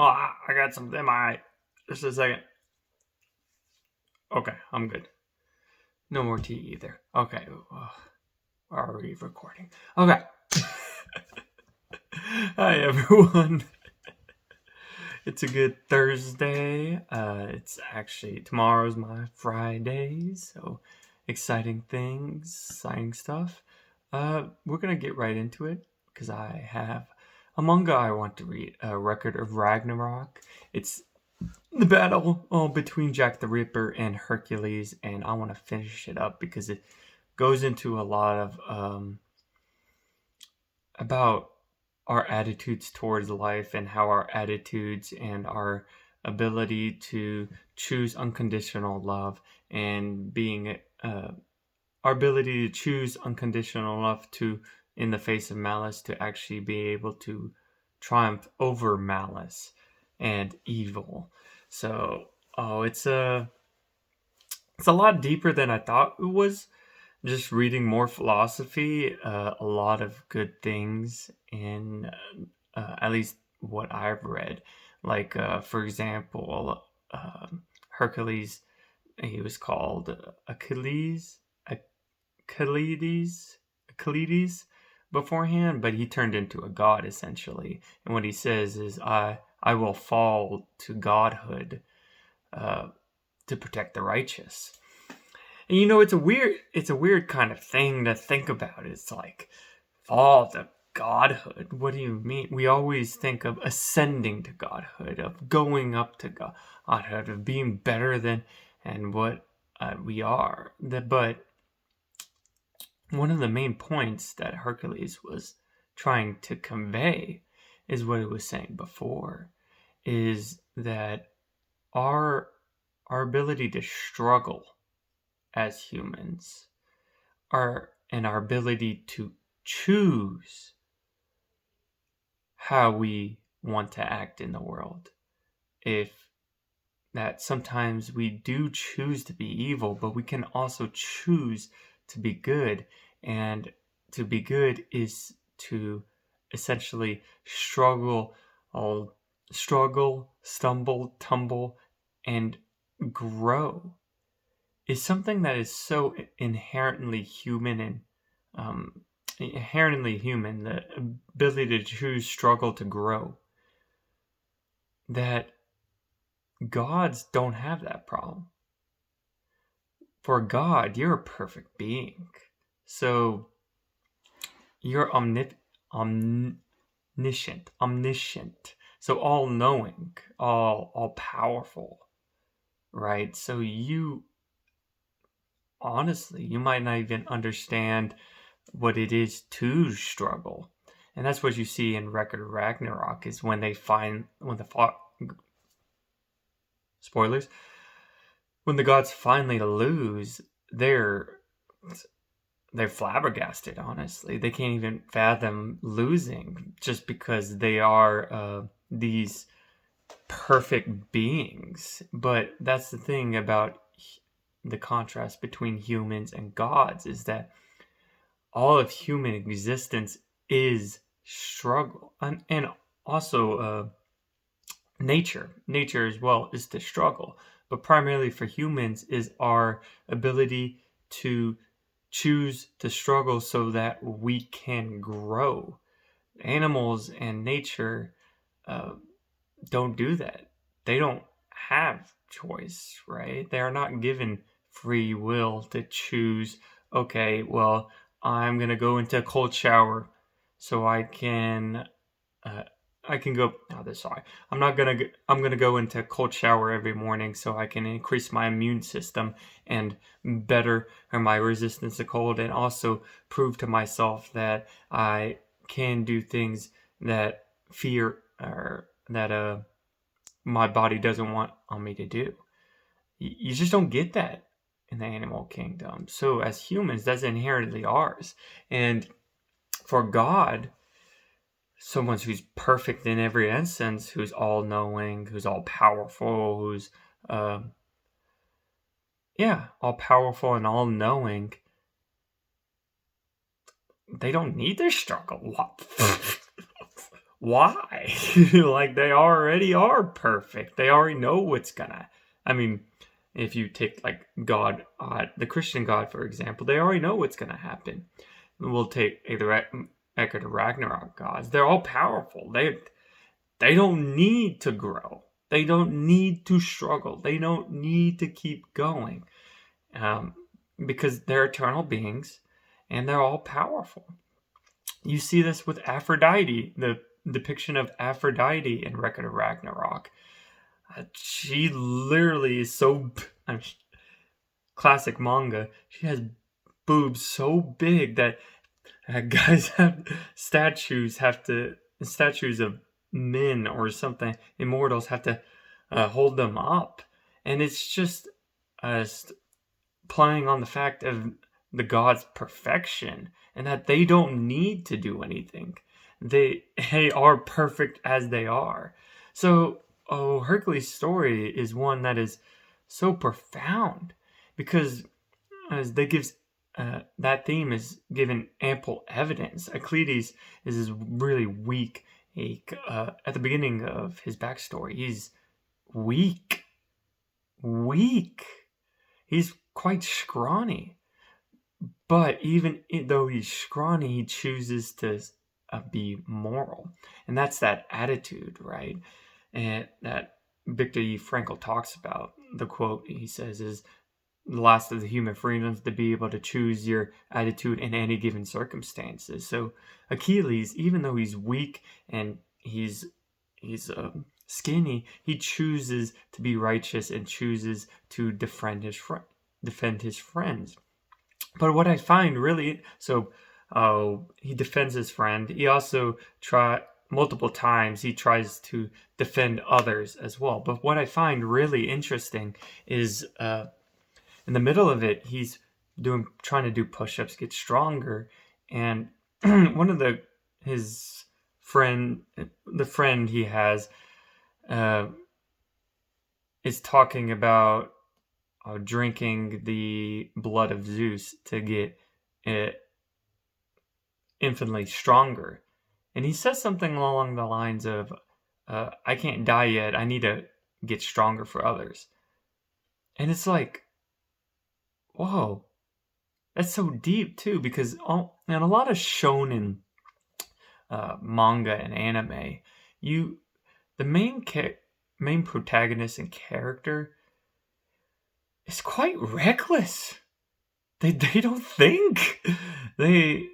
Oh, I got something in my eye. Just a second. Okay, I'm good. No more tea either. Okay, are we recording? Okay. Hi everyone. It's a good Thursday. It's actually tomorrow's my Friday, so exciting things, exciting stuff. We're gonna get right into it because I have a manga I want to read. A Record of Ragnarok. It's the battle between Jack the Ripper and Hercules, and I want to finish it up because it goes into a lot of about our attitudes towards life and how our attitudes and our ability to choose unconditional love and being our ability to choose unconditional love to in the face of malice to actually be able to triumph over malice and evil. So it's a lot deeper than I thought it was. Just reading more philosophy, a lot of good things in at least what I've read. Like, for example, Hercules, he was called Achilles, Achilles beforehand, but he turned into a god essentially. And what he says is, I will fall to godhood uh, to protect the righteous. And it's a weird kind of thing to think about. It's like fall to godhood. What do you mean? We always think of ascending to godhood, of going up to godhood, of being better than and what we are. But one of the main points that Hercules was trying to convey is what he was saying before, is that our ability to struggle as humans, our ability to choose how we want to act in the world. If that sometimes we do choose to be evil, but we can also choose to be good. And to be good is to essentially stumble, tumble, and grow. Is something that is so inherently human and inherently human, the ability to choose struggle to grow, that gods don't have that problem. For God, you're a perfect being. So you're omniscient. So all knowing, all powerful, right? So you honestly, you might not even understand what it is to struggle. And that's what you see in Record of Ragnarok is when the spoilers, when the gods finally lose, they're flabbergasted, honestly. They can't even fathom losing just because they are these perfect beings. But that's the thing about the contrast between humans and gods, is that all of human existence is struggle. And also nature as well is to struggle. But primarily for humans is our ability to choose to struggle so that we can grow. Animals and nature uh, don't do that. They don't have choice, right? They are not given free will to choose, okay, well, I'm going to go into a cold shower so uh, I can go. Oh, sorry. I'm not gonna. I'm gonna go into a cold shower every morning so I can increase my immune system and better my resistance to cold, and also prove to myself that I can do things that fear or that my body doesn't want on me to do. You just don't get that in the animal kingdom. So as humans, that's inherently ours, and for God, someone who's perfect in every instance, who's all knowing, who's all powerful, who's all powerful and all knowing, they don't need their struggle. why? Like, they already are perfect. They already know what's gonna. I mean, if you take like God, the Christian God, for example, they already know what's gonna happen. We'll take Echo the Ragnarok gods. They're all powerful. They don't need to grow. They don't need to struggle. They don't need to keep going, um, because they're eternal beings, and they're all powerful. You see this with Aphrodite, the depiction of Aphrodite in Record of Ragnarok. She literally is so. I mean, classic manga. She has boobs so big that guys have statues of men or something, immortals have to hold them up, and it's just uh, playing on the fact of the gods' perfection and that they don't need to do anything. They are perfect as they are. So, Hercules' story is one that is so profound because as they gives that theme is given ample evidence. Achilles is really weak. At the beginning of his backstory, he's weak, weak. He's quite scrawny, but even though he's scrawny, he chooses to be moral, and that's that attitude, right? And that Viktor E. Frankl talks about. The quote he says is, "The last of the human freedoms to be able to choose your attitude in any given circumstances." So Achilles, even though he's weak and he's skinny, he chooses to be righteous and chooses to defend his friends. But what I find really he defends his friend. He also multiple times he tries to defend others as well. But what I find really interesting is in the middle of it, he's trying to do push-ups, get stronger, and one of his friend, the friend he has, uh, is talking about drinking the blood of Zeus to get infinitely stronger, and he says something along the lines of, "I can't die yet. I need to get stronger for others," and it's like, whoa. That's so deep too, because and a lot of shonen manga and anime, the main protagonist and character is quite reckless. They don't think. They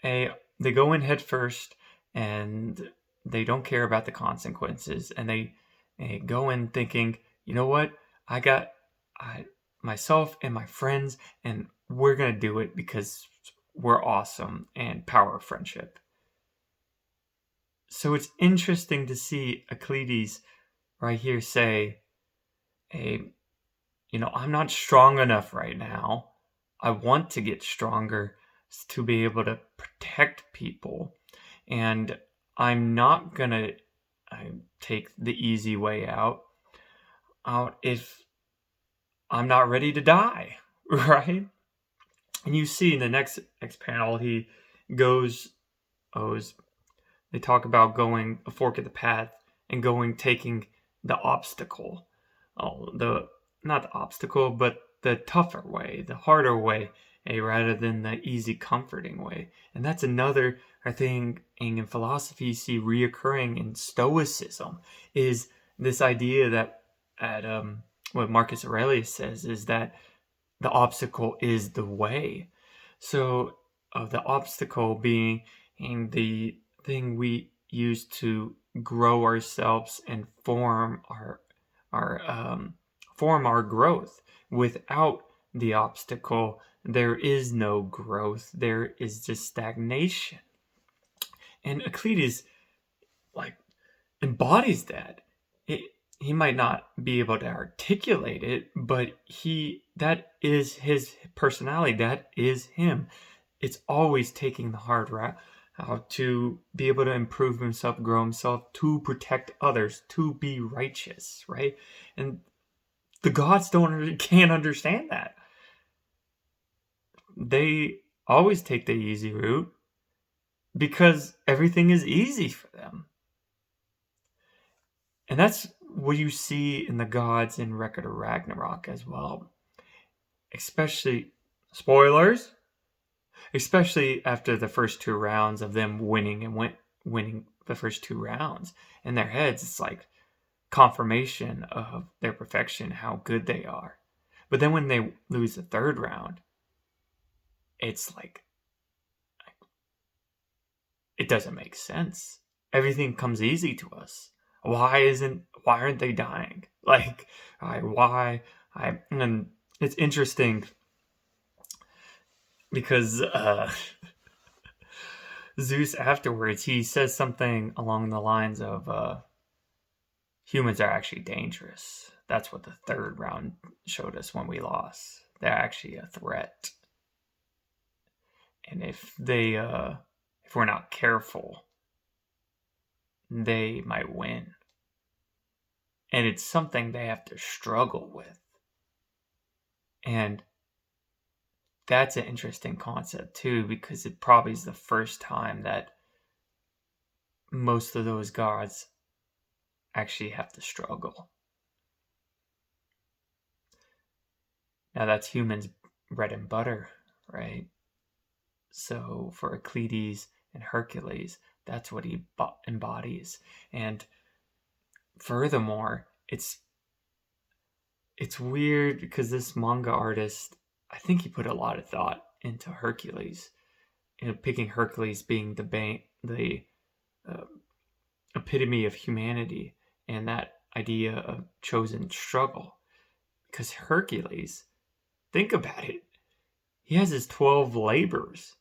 they go in head first, and they don't care about the consequences, and they go in thinking, you know what, I myself and my friends, and we're gonna do it because we're awesome and power of friendship. So it's interesting to see Achilles right here say, "Hey, I'm not strong enough right now. I want to get stronger to be able to protect people, and I'm not gonna take the easy way out if I'm not ready to die," right? And you see in the next panel, he goes, they talk about going a fork of the path and taking the obstacle. Not the obstacle, but the tougher way, the harder way, rather than the easy, comforting way. And that's another thing in philosophy you see reoccurring in Stoicism, is this idea that what Marcus Aurelius says is that the obstacle is the way. So, the obstacle being the thing we use to grow ourselves and our form our growth. Without the obstacle, there is no growth. There is just stagnation. And Euclides like embodies that. He might not be able to articulate it, but that is his personality. That is him. It's always taking the hard route, how to be able to improve himself, grow himself, to protect others, to be righteous, right? And the gods can't understand that. They always take the easy route because everything is easy for them. And that's what you see in the gods in Record of Ragnarok as well. Especially, spoilers, especially after the first two rounds of them winning the first two rounds. In their heads, it's like confirmation of their perfection, how good they are. But then when they lose the third round, it's like it doesn't make sense. Everything comes easy to us. Why aren't they dying? Like, and it's interesting because Zeus afterwards, he says something along the lines of humans are actually dangerous. That's what the third round showed us when we lost. They're actually a threat. And if we're not careful, they might win. And it's something they have to struggle with. And that's an interesting concept too, because it probably is the first time that most of those gods actually have to struggle. Now that's humans' bread and butter, right? So for Euclides and Hercules, that's what he embodies. And furthermore, it's weird because this manga artist, I think he put a lot of thought into Hercules, picking Hercules being the epitome of humanity and that idea of chosen struggle. Because Hercules, think about it, he has his 12 labors.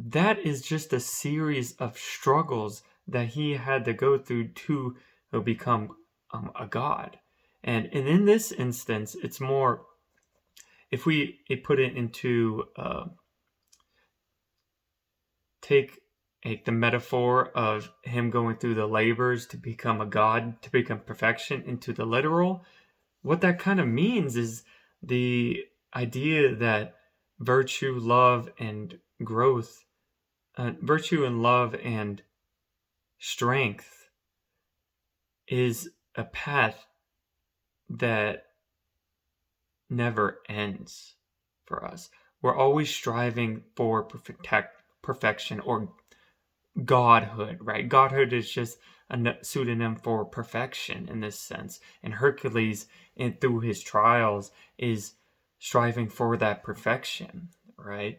That is just a series of struggles that he had to go through to become a god. And in this instance, it's more, if we put it into, take the metaphor of him going through the labors to become a god, to become perfection, into the literal, what that kind of means is the idea that virtue, love, and growth, virtue and love and strength is a path that never ends for us. We're always striving for perfection or godhood, right? Godhood is just a pseudonym for perfection in this sense. And Hercules, through his trials, is striving for that perfection, right?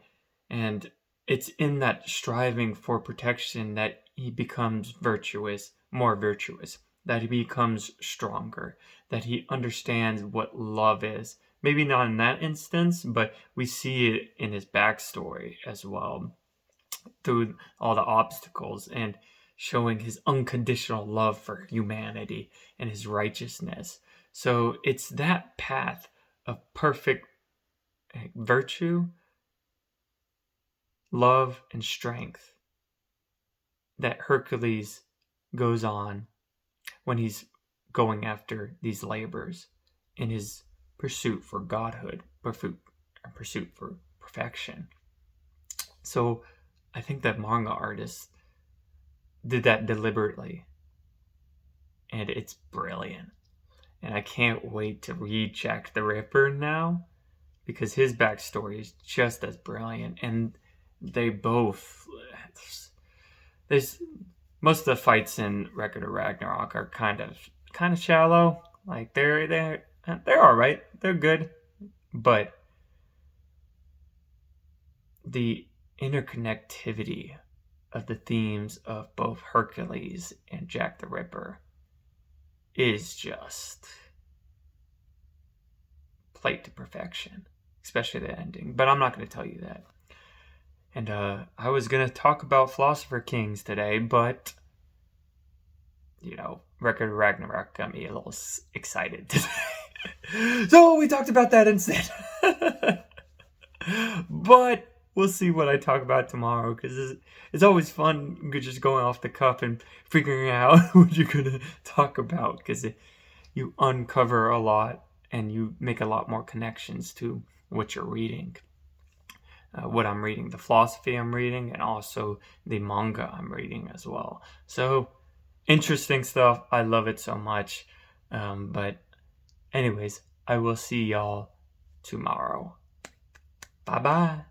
And it's in that striving for protection that he becomes more virtuous, that he becomes stronger, that he understands what love is. Maybe not in that instance, but we see it in his backstory as well, through all the obstacles and showing his unconditional love for humanity and his righteousness. So it's that path of perfect virtue, love, and strength that Hercules goes on when he's going after these labors in his pursuit for godhood, pursuit for perfection. So I think that manga artist did that deliberately, and it's brilliant. And I can't wait to read Jack the Ripper now, because his backstory is just as brilliant. And they both, there's most of the fights in Record of Ragnarok are kind of shallow. Like they're all right, they're good, but the interconnectivity of the themes of both Hercules and Jack the Ripper is just played to perfection, especially the ending. But I'm not going to tell you that. And I was going to talk about Philosopher Kings today, but Record of Ragnarok got me a little excited today. So we talked about that instead. But we'll see what I talk about tomorrow, because it's always fun just going off the cuff and figuring out what you're going to talk about, because you uncover a lot and you make a lot more connections to what you're reading. What I'm reading, the philosophy I'm reading, and also the manga I'm reading as well. So Interesting stuff. I love it so much. But anyways, I will see y'all tomorrow. Bye bye.